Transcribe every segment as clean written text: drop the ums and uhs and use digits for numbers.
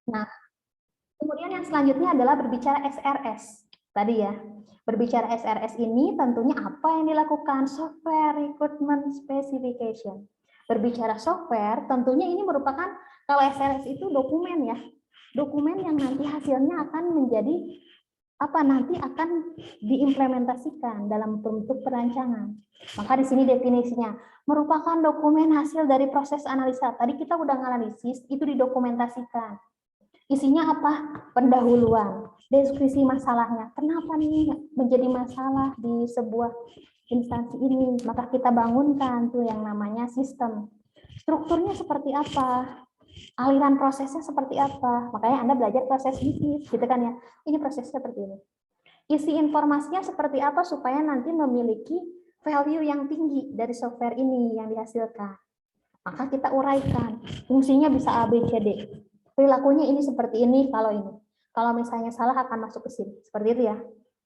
Nah, kemudian yang selanjutnya adalah berbicara SRS. Tadi ya, berbicara SRS ini tentunya apa yang dilakukan? Software Recruitment Specification. Berbicara software, tentunya ini merupakan, kalau SRS itu dokumen ya, dokumen yang nanti hasilnya akan menjadi nanti akan diimplementasikan dalam bentuk perancangan. Maka di sini definisinya merupakan dokumen hasil dari proses analisa. Tadi kita udah analisis, itu didokumentasikan. Isinya apa? Pendahuluan, deskripsi masalahnya. Kenapa nih menjadi masalah di sebuah instansi ini? Maka kita bangunkan tuh yang namanya sistem. Strukturnya seperti apa? Aliran prosesnya seperti apa? Makanya Anda belajar proses bisnis, gitu kan ya. Ini prosesnya seperti ini. Isi informasinya seperti apa supaya nanti memiliki value yang tinggi dari software ini yang dihasilkan. Maka kita uraikan. Fungsinya bisa A, B, C, D. Perilakunya ini seperti ini kalau ini. Kalau misalnya salah akan masuk ke sini. Seperti itu ya.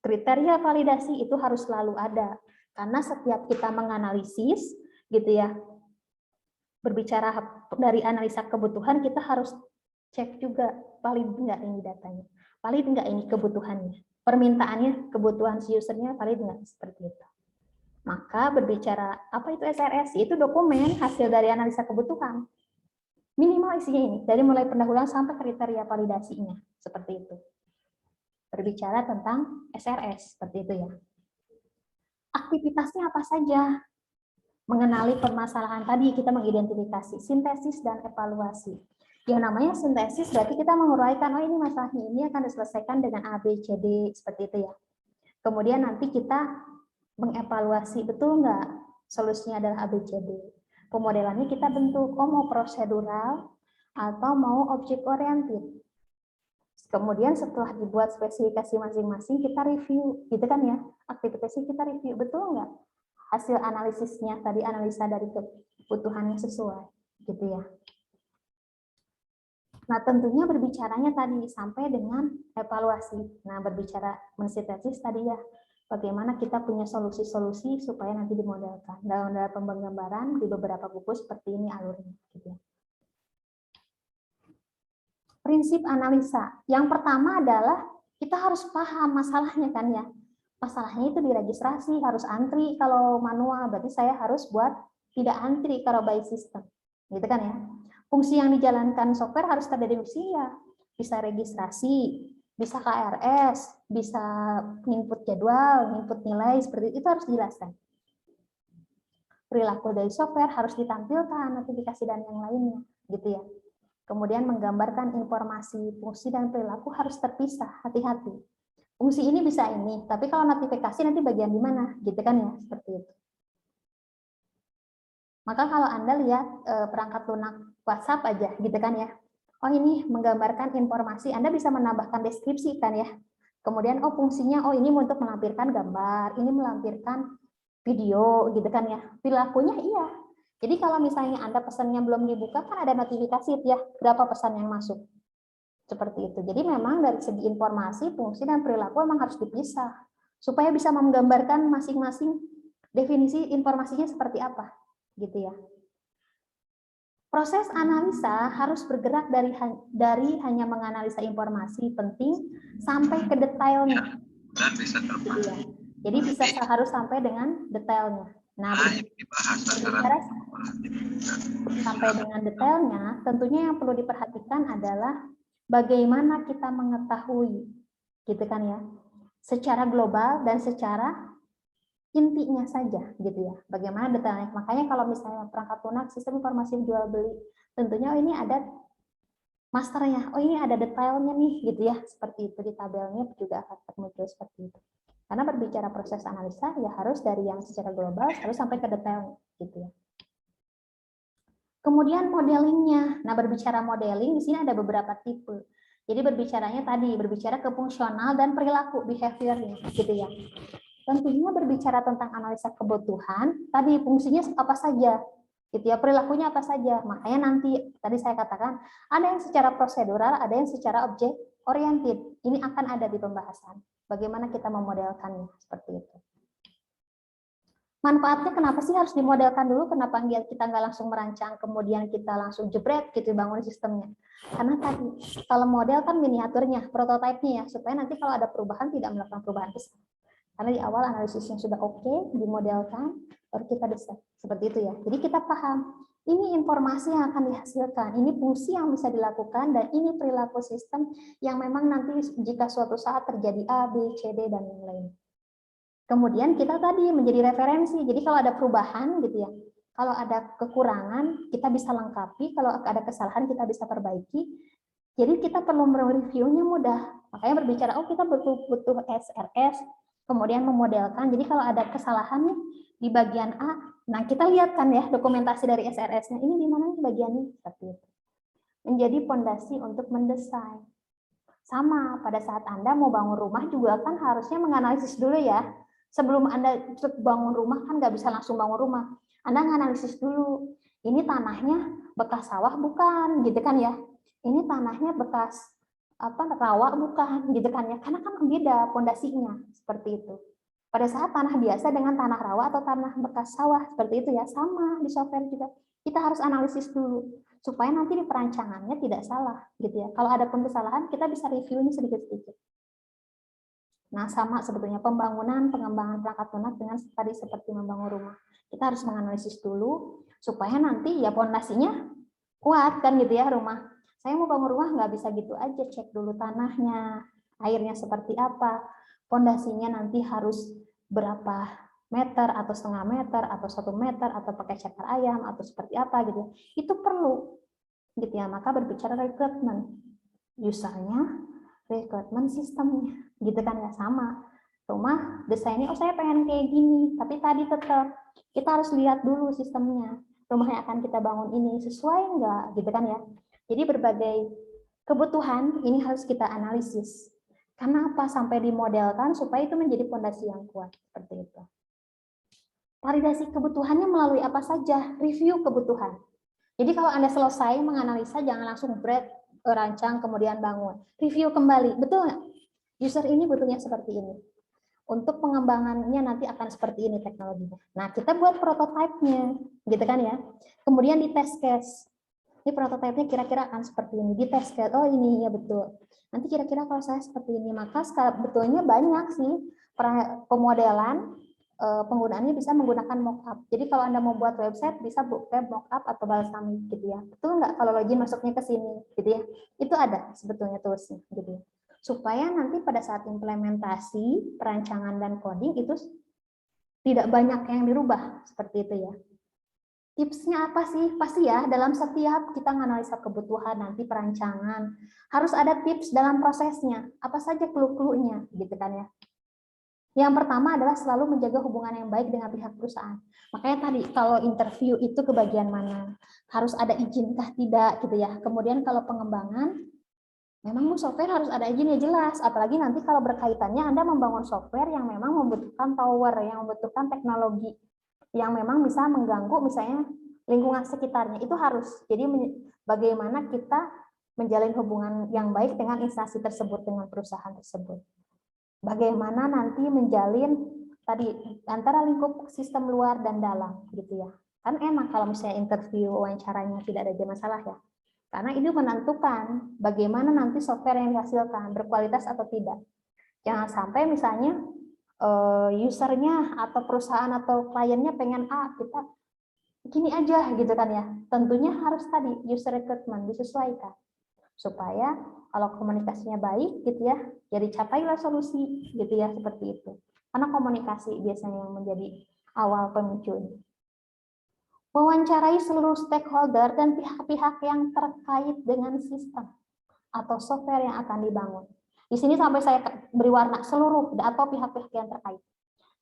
Kriteria validasi itu harus selalu ada. Karena setiap kita menganalisis, gitu ya, berbicara dari analisa kebutuhan, kita harus cek juga valid enggak ini datanya. Valid enggak ini kebutuhannya. Permintaannya, kebutuhan si usernya valid enggak, seperti itu. Maka berbicara apa itu SRS? Itu dokumen hasil dari analisa kebutuhan. Minimal isinya ini, dari mulai pendahuluan sampai kriteria validasinya, seperti itu. Berbicara tentang SRS, seperti itu ya. Aktivitasnya apa saja? Mengenali permasalahan tadi, kita mengidentifikasi, sintesis dan evaluasi. Yang namanya sintesis berarti kita menguraikan, oh ini masalahnya ini akan diselesaikan dengan A, B, C, D, seperti itu ya. Kemudian nanti kita mengevaluasi, betul nggak solusinya adalah A, B, C, D. Pemodelannya kita bentuk, oh mau prosedural atau mau objek oriented. Kemudian setelah dibuat spesifikasi masing-masing, kita review, gitu kan ya, aktivitasnya kita review, betul nggak hasil analisisnya tadi, analisa dari kebutuhannya sesuai, gitu ya. Nah, tentunya berbicaranya tadi sampai dengan evaluasi. Nah, berbicara mensintesis tadi ya, bagaimana kita punya solusi-solusi supaya nanti dimodelkan. Dalam penggambaran di beberapa buku seperti ini alurnya. Gitu ya. Prinsip analisa. Yang pertama adalah kita harus paham masalahnya kan ya. Masalahnya itu diregistrasi, harus antri kalau manual, berarti saya harus buat tidak antri kalau by system. Gitu kan ya. Fungsi yang dijalankan software harus terdeteksi ya. Bisa registrasi, bisa KRS, bisa input jadwal, input nilai, seperti itu harus dijelaskan. Perilaku dari software harus ditampilkan, notifikasi dan yang lainnya, gitu ya. Kemudian menggambarkan informasi, fungsi dan perilaku harus terpisah, hati-hati. Fungsi ini bisa ini, tapi kalau notifikasi nanti bagian di mana, gitu kan ya, seperti itu. Maka kalau Anda lihat perangkat lunak WhatsApp aja, gitu kan ya. Oh ini menggambarkan informasi, Anda bisa menambahkan deskripsi kan ya. Kemudian oh fungsinya, oh ini untuk melampirkan gambar, ini melampirkan video, gitu kan ya. Perilakunya iya. Jadi kalau misalnya Anda pesannya belum dibuka, kan ada notifikasi ya, berapa pesan yang masuk. Seperti itu. Jadi memang dari segi informasi, fungsi, dan perilaku memang harus dipisah. Supaya bisa menggambarkan masing-masing definisi informasinya seperti apa. Gitu ya. Proses analisa harus bergerak dari hanya menganalisa informasi penting sampai ke detailnya. Gitu ya. Jadi bisa harus sampai dengan detailnya. Nah, berbicara sampai dengan detailnya, tentunya yang perlu diperhatikan adalah bagaimana kita mengetahui, gitu kan ya, secara global dan secara intinya saja, gitu ya. Bagaimana detailnya? Makanya kalau misalnya perangkat lunak, sistem informasi jual beli, tentunya ini ada masternya. Oh ini ada detailnya nih, gitu ya. Seperti itu di tabelnya juga akan muncul seperti itu. Karena berbicara proses analisa ya harus dari yang secara global harus sampai ke detailnya, gitu ya. Kemudian modelingnya. Nah, berbicara modeling di sini ada beberapa tipe. Jadi berbicaranya tadi berbicara ke fungsional dan perilaku behaviornya, gitu ya. Tentunya berbicara tentang analisa kebutuhan, tadi fungsinya apa saja, gitu ya, perilakunya apa saja. Makanya nanti tadi saya katakan ada yang secara prosedural, ada yang secara objek oriented. Ini akan ada di pembahasan. Bagaimana kita memodelkannya seperti itu. Manfaatnya kenapa sih harus dimodelkan dulu? Kenapa kita nggak langsung merancang, kemudian kita langsung jebret gitu bangun sistemnya? Karena tadi, kalau model kan miniaturnya, prototipenya ya, supaya nanti kalau ada perubahan tidak melakukan perubahan besar. Karena di awal analisisnya sudah oke, dimodelkan, baru kita desain. Seperti itu ya. Jadi kita paham, ini informasi yang akan dihasilkan, ini fungsi yang bisa dilakukan, dan ini perilaku sistem yang memang nanti jika suatu saat terjadi A, B, C, D, dan yang lain. Kemudian kita tadi menjadi referensi, jadi kalau ada perubahan gitu ya, kalau ada kekurangan kita bisa lengkapi, kalau ada kesalahan kita bisa perbaiki. Jadi kita perlu mereviewnya mudah. Makanya berbicara, oh kita butuh SRS, kemudian memodelkan. Jadi kalau ada kesalahan nih di bagian A, nah kita lihat kan ya dokumentasi dari SRS-nya, ini di mana bagiannya, seperti itu. Menjadi fondasi untuk mendesain. Sama, pada saat Anda mau bangun rumah juga kan harusnya menganalisis dulu ya. Sebelum Anda bangun rumah kan nggak bisa langsung bangun rumah. Anda menganalisis dulu, ini tanahnya bekas sawah bukan, gitu kan ya. Ini tanahnya bekas rawa bukan, gitu kan ya. Karena kan beda pondasinya, seperti itu. Pada saat tanah biasa dengan tanah rawa atau tanah bekas sawah, seperti itu ya, sama di software juga. Kita harus analisis dulu supaya nanti di perancangannya tidak salah, gitu ya. Kalau ada pun kesalahan, kita bisa review ini sedikit-sedikit. Nah, sama sebetulnya pengembangan perangkat lunak dengan tadi seperti membangun rumah. Kita harus menganalisis dulu supaya nanti ya pondasinya kuat kan gitu ya rumah. Saya mau bangun rumah nggak bisa gitu aja, cek dulu tanahnya, airnya seperti apa, pondasinya nanti harus berapa meter atau setengah meter atau 1 meter atau pakai cakar ayam atau seperti apa gitu. Itu perlu gitu ya. Maka berbicara rekrutmen usernya, rekrutmen sistemnya, gitu kan ya. Sama rumah desainnya, oh saya pengen kayak gini, tapi tadi tetap kita harus lihat dulu sistemnya, rumah yang akan kita bangun ini sesuai enggak, gitu kan ya. Jadi berbagai kebutuhan ini harus kita analisis. Karena apa? Sampai dimodelkan supaya itu menjadi fondasi yang kuat, seperti itu. Validasi kebutuhannya melalui apa saja? Review kebutuhan. Jadi kalau Anda selesai menganalisa, jangan langsung rancang kemudian bangun. Review kembali, betul nggak? User ini butuhnya seperti ini. Untuk pengembangannya nanti akan seperti ini teknologinya. Nah, kita buat prototipenya, gitu kan ya. Kemudian di test case. Ini prototipenya kira-kira akan seperti ini. Di test case, oh ini ya betul. Nanti kira-kira kalau saya seperti ini, maka sebetulnya banyak sih pemodelan penggunaannya bisa menggunakan mockup. Jadi kalau Anda mau buat website bisa web mockup atau balsamic gitu ya. Betul nggak kalau login masuknya ke sini gitu ya. Itu ada sebetulnya toolsnya gitu ya. Supaya nanti pada saat implementasi, perancangan dan coding itu tidak banyak yang dirubah seperti itu ya. Tipsnya apa sih? Pasti ya dalam setiap kita menganalisa kebutuhan nanti perancangan harus ada tips dalam prosesnya. Apa saja clue-cluenya gitu kan ya. Yang pertama adalah selalu menjaga hubungan yang baik dengan pihak perusahaan. Makanya tadi kalau interview itu ke bagian mana? Harus ada izinkah tidak gitu ya. Kemudian kalau pengembangan memang software harus ada izinnya jelas, apalagi nanti kalau berkaitannya Anda membangun software yang memang membutuhkan power, yang membutuhkan teknologi yang memang bisa mengganggu misalnya lingkungan sekitarnya, itu harus. Jadi bagaimana kita menjalin hubungan yang baik dengan instansi tersebut, dengan perusahaan tersebut. Bagaimana nanti menjalin tadi antara lingkup sistem luar dan dalam gitu ya. Kan enak kalau misalnya interview wawancaranya tidak ada masalah ya. Karena itu menentukan bagaimana nanti software yang dihasilkan berkualitas atau tidak. Jangan sampai misalnya usernya atau perusahaan atau kliennya pengen kita gini aja gitu kan ya. Tentunya harus tadi user recruitment disesuaikan supaya kalau komunikasinya baik gitu ya, jadi capailah solusi gitu ya, seperti itu. Karena komunikasi biasanya yang menjadi awal pemicunya. Wawancarai seluruh stakeholder dan pihak-pihak yang terkait dengan sistem atau software yang akan dibangun. Di sini sampai saya beri warna seluruh atau pihak-pihak yang terkait.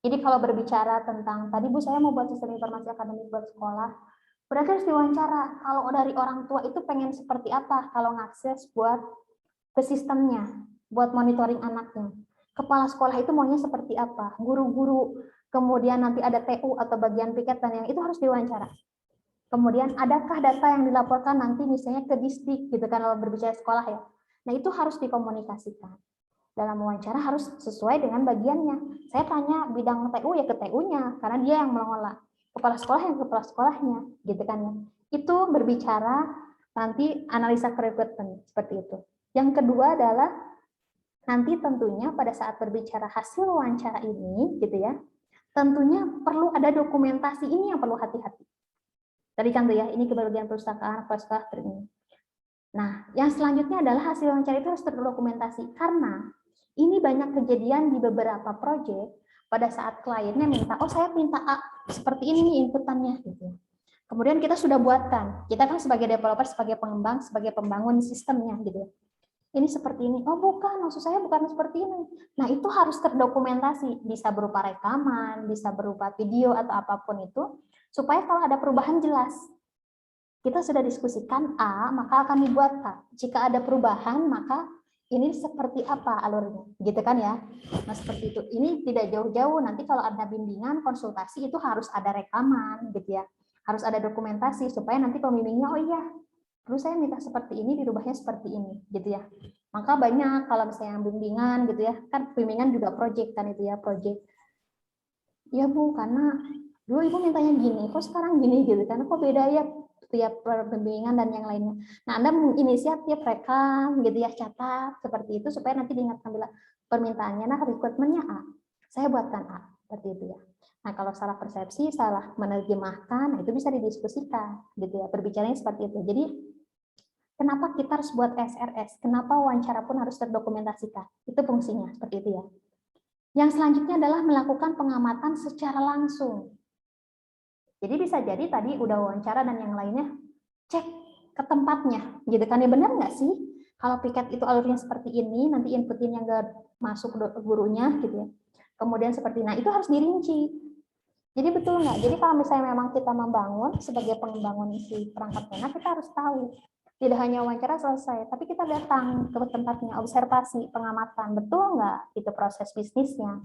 Jadi kalau berbicara tentang, tadi Bu saya mau buat sistem informasi akademik buat sekolah, berarti harus diwawancara. Kalau dari orang tua itu pengen seperti apa kalau ngakses buat ke sistemnya, buat monitoring anaknya. Kepala sekolah itu maunya seperti apa, guru-guru, kemudian nanti ada TU atau bagian piket dan yang itu harus diwawancara. Kemudian adakah data yang dilaporkan nanti misalnya ke distrik gitu kan kalau berbicara sekolah ya. Nah itu harus dikomunikasikan. Dalam wawancara harus sesuai dengan bagiannya. Saya tanya bidang TU ya ke TU-nya karena dia yang mengelola. Kepala sekolah yang ke kepala sekolahnya gitu kan ya. Itu berbicara nanti analisa recruitment seperti itu. Yang kedua adalah nanti tentunya pada saat berbicara hasil wawancara ini, gitu ya, tentunya perlu ada dokumentasi, ini yang perlu hati-hati. Tadi kan tuh ya, ini kebagian perpustakaan, fasilitas ini. Nah, yang selanjutnya adalah hasil wawancara itu harus terdokumentasi, karena ini banyak kejadian di beberapa proyek pada saat kliennya minta, oh saya minta A, seperti ini nih inputannya, gitu. Kemudian kita sudah buatkan, kita kan sebagai developer, sebagai pengembang, sebagai pembangun sistemnya, gitu. Ini seperti ini, oh bukan, maksud saya bukan seperti ini. Nah itu harus terdokumentasi, bisa berupa rekaman, bisa berupa video atau apapun itu, supaya kalau ada perubahan jelas. Kita sudah diskusikan A, maka akan dibuat A. Jika ada perubahan, maka ini seperti apa alurnya, gitu kan ya. Nah seperti itu, ini tidak jauh-jauh, nanti kalau ada bimbingan, konsultasi itu harus ada rekaman, gitu ya. Harus ada dokumentasi, supaya nanti pembimbingnya, oh iya, terus saya minta seperti ini, dirubahnya seperti ini, gitu ya. Maka banyak kalau misalnya bimbingan gitu ya, kan bimbingan juga project kan itu ya, project. Ya Bu, karena dulu Ibu mintanya gini, kok sekarang gini gitu kan, kok beda ya tiap bimbingan dan yang lainnya. Nah, Anda menginisiatif rekam gitu ya, catat seperti itu supaya nanti diingatkan bila permintaannya, nah requirementnya A, saya buatkan A, seperti itu ya. Nah, kalau salah persepsi, salah menerjemahkan, itu bisa didiskusikan gitu ya, berbicaranya seperti itu. Jadi kenapa kita harus buat SRS? Kenapa wawancara pun harus terdokumentasikan? Itu fungsinya, seperti itu ya. Yang selanjutnya adalah melakukan pengamatan secara langsung. Jadi bisa jadi tadi udah wawancara dan yang lainnya, cek ke tempatnya, gitu kan ya, benar nggak sih? Kalau piket itu alurnya seperti ini, nanti inputin yang nggak masuk gurunya, gitu ya. Kemudian seperti, nah itu harus dirinci. Jadi betul nggak? Jadi kalau misalnya memang kita membangun sebagai pengembangan si perangkat lunak, kita harus tahu. Tidak hanya wawancara selesai, tapi kita datang ke tempatnya, observasi, pengamatan, betul nggak itu proses bisnisnya.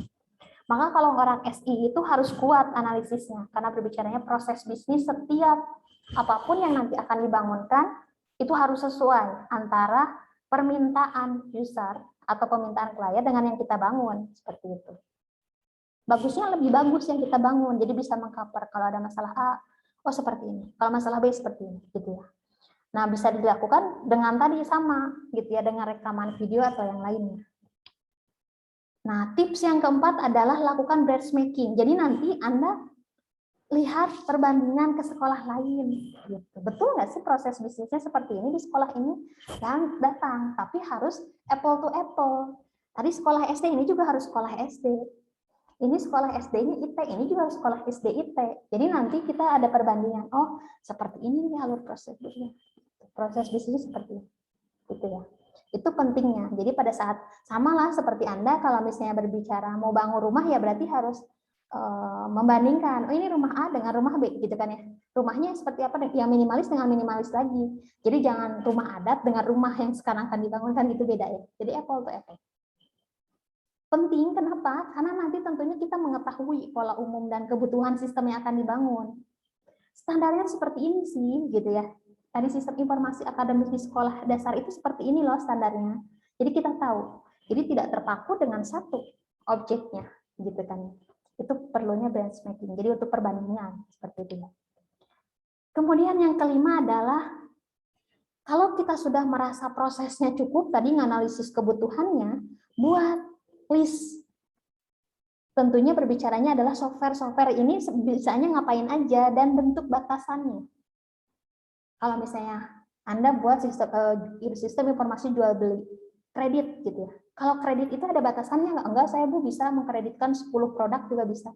Maka kalau orang SI itu harus kuat analisisnya, karena berbicaranya proses bisnis setiap apapun yang nanti akan dibangunkan, itu harus sesuai antara permintaan user atau permintaan klien dengan yang kita bangun, seperti itu. Bagusnya lebih bagus yang kita bangun, jadi bisa mengcover kalau ada masalah A, oh seperti ini, kalau masalah B seperti ini, gitu ya. Nah, bisa dilakukan dengan tadi sama, gitu ya, dengan rekaman video atau yang lainnya. Nah, tips yang keempat adalah lakukan benchmarking. Jadi nanti Anda lihat perbandingan ke sekolah lain. Gitu. Betul nggak sih proses bisnisnya seperti ini di sekolah ini? Dan datang, tapi harus apple to apple. Tadi sekolah SD ini juga harus sekolah SD. Ini sekolah SD ini IT, ini juga harus sekolah SD IT. Jadi nanti kita ada perbandingan. Oh, seperti ini nih alur proses bisnisnya. Proses bisnisnya seperti itu. Gitu ya. Itu pentingnya. Jadi pada saat samalah seperti Anda kalau misalnya berbicara mau bangun rumah ya berarti harus membandingkan. Oh ini rumah A dengan rumah B gitu kan ya. Rumahnya seperti apa? Yang minimalis dengan minimalis lagi. Jadi jangan rumah adat dengan rumah yang sekarang akan dibangunkan itu beda ya. Jadi apple to apple. Penting kenapa? Karena nanti tentunya kita mengetahui pola umum dan kebutuhan sistem yang akan dibangun. Standarnya seperti ini sih gitu ya. Tadi sistem informasi akademis di sekolah dasar itu seperti ini loh standarnya. Jadi kita tahu. Jadi tidak terpaku dengan satu objeknya, gitu kan. Itu perlunya benchmarking. Jadi untuk perbandingan seperti itu. Kemudian yang kelima adalah kalau kita sudah merasa prosesnya cukup, tadi menganalisis kebutuhannya, buat list. Tentunya berbicaranya adalah software ini bisanya ngapain aja dan bentuk batasannya. Kalau misalnya Anda buat sistem informasi jual beli kredit gitu ya. Kalau kredit itu ada batasannya nggak? Enggak, saya Bu bisa mengkreditkan 10 produk juga bisa.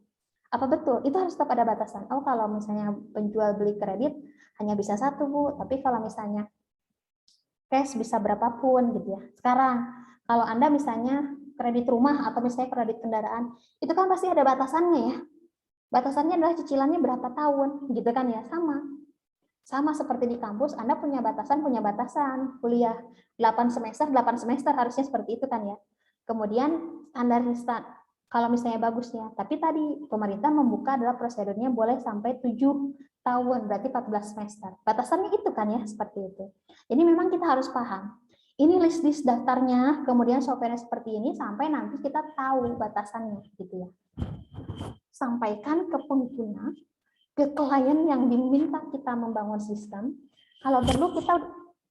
Apa betul? Itu harus tetap ada batasan. Oh, kalau misalnya penjual beli kredit hanya bisa satu Bu, tapi kalau misalnya cash bisa berapapun gitu ya. Sekarang kalau Anda misalnya kredit rumah atau misalnya kredit kendaraan, itu kan pasti ada batasannya ya. Batasannya adalah cicilannya berapa tahun gitu kan ya, sama seperti di kampus, Anda punya batasan kuliah 8 semester harusnya seperti itu kan ya. Kemudian standar kalau misalnya bagusnya, tapi tadi pemerintah membuka adalah prosedurnya boleh sampai 7 tahun, berarti 14 semester. Batasannya itu kan ya, seperti itu. Jadi memang kita harus paham. Ini list daftarnya, kemudian software seperti ini sampai nanti kita tahu batasannya gitu ya. Sampaikan ke pengguna, ke klien yang diminta kita membangun sistem, kalau perlu kita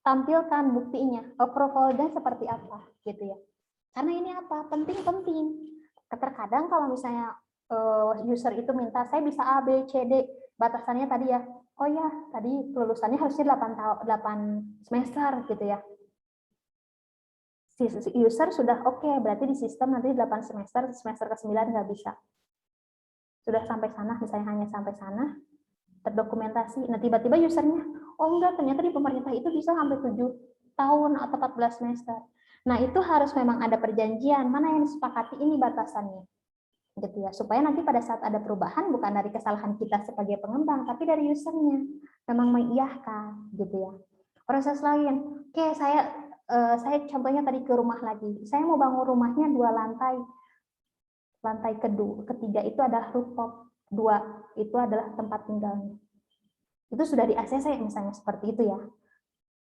tampilkan buktinya, approval-nya seperti apa, gitu ya. Karena ini apa? Penting-penting. Terkadang kalau misalnya user itu minta, saya bisa A, B, C, D, batasannya tadi ya, oh ya, tadi kelulusannya harusnya 8 semester, gitu ya. Si user sudah oke, berarti di sistem nanti 8 semester, semester ke-9 nggak bisa. Sudah sampai sana, misalnya hanya sampai sana, terdokumentasi. Nah, tiba-tiba usernya, oh enggak, ternyata di pemerintah itu bisa sampai 7 tahun atau 14 semester. Nah, itu harus memang ada perjanjian, mana yang disepakati ini batasannya. Gitu ya, supaya nanti pada saat ada perubahan bukan dari kesalahan kita sebagai pengembang, tapi dari usernya. Memang mengiyakan, gitu ya. Proses lain, oke, saya contohnya tadi ke rumah lagi. Saya mau bangun rumahnya 2 lantai. Lantai ketiga itu adalah rooftop, 2 itu adalah tempat tinggalnya. Itu sudah di ACC misalnya seperti itu ya.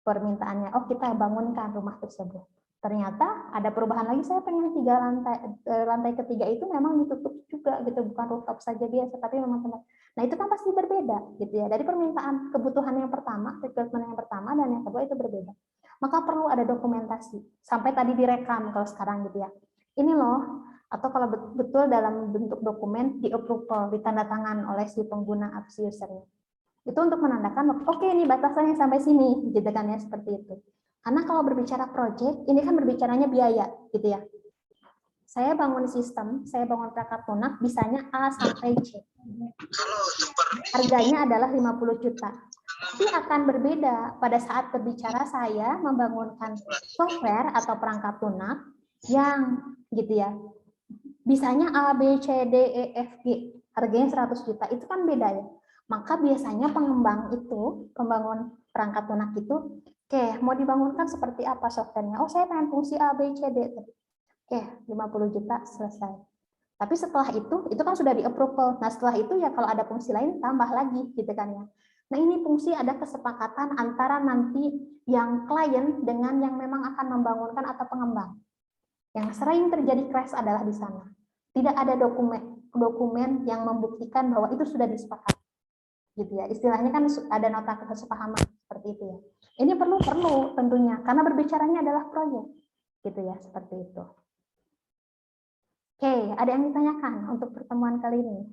Permintaannya, oh kita bangunkan rumah tersebut. Ternyata ada perubahan lagi, saya pengen 3 lantai, lantai ketiga itu memang ditutup juga gitu, bukan rooftop saja biasa, tapi memang tempat. Nah itu kan pasti berbeda gitu ya. Dari permintaan kebutuhan yang pertama, requirement yang pertama dan yang kedua itu berbeda. Maka perlu ada dokumentasi. Sampai tadi direkam kalau sekarang gitu ya. Ini loh, atau kalau betul dalam bentuk dokumen di approval, ditanda tangan oleh si pengguna atau si usernya. Itu untuk menandakan, oke ini batasannya sampai sini, gitu kan ya, seperti itu. Karena kalau berbicara project, ini kan berbicaranya biaya, gitu ya. Saya bangun sistem, saya bangun perangkat lunak, bisanya A sampai C. Harganya adalah 50 juta. Tapi akan berbeda pada saat berbicara saya membangunkan software atau perangkat lunak yang, gitu ya, bisanya A, B, C, D, E, F, G. Harganya 100 juta, itu kan beda ya. Maka biasanya pengembang itu, pembangun perangkat lunak itu, oke, mau dibangunkan seperti apa softwarenya? Oh, saya pengen fungsi A, B, C, D. Oke, 50 juta selesai. Tapi setelah itu kan sudah di-approval. Nah, setelah itu ya kalau ada fungsi lain, tambah lagi, gitu kan ya. Nah, ini fungsi ada kesepakatan antara nanti yang klien dengan yang memang akan membangunkan atau pengembang. Yang sering terjadi crash adalah di sana. Tidak ada dokumen yang membuktikan bahwa itu sudah disepakati. Gitu ya. Istilahnya kan ada nota kesepahaman seperti itu ya. Ini perlu tentunya karena berbicaranya adalah proyek. Gitu ya, seperti itu. Oke, ada yang ditanyakan untuk pertemuan kali ini?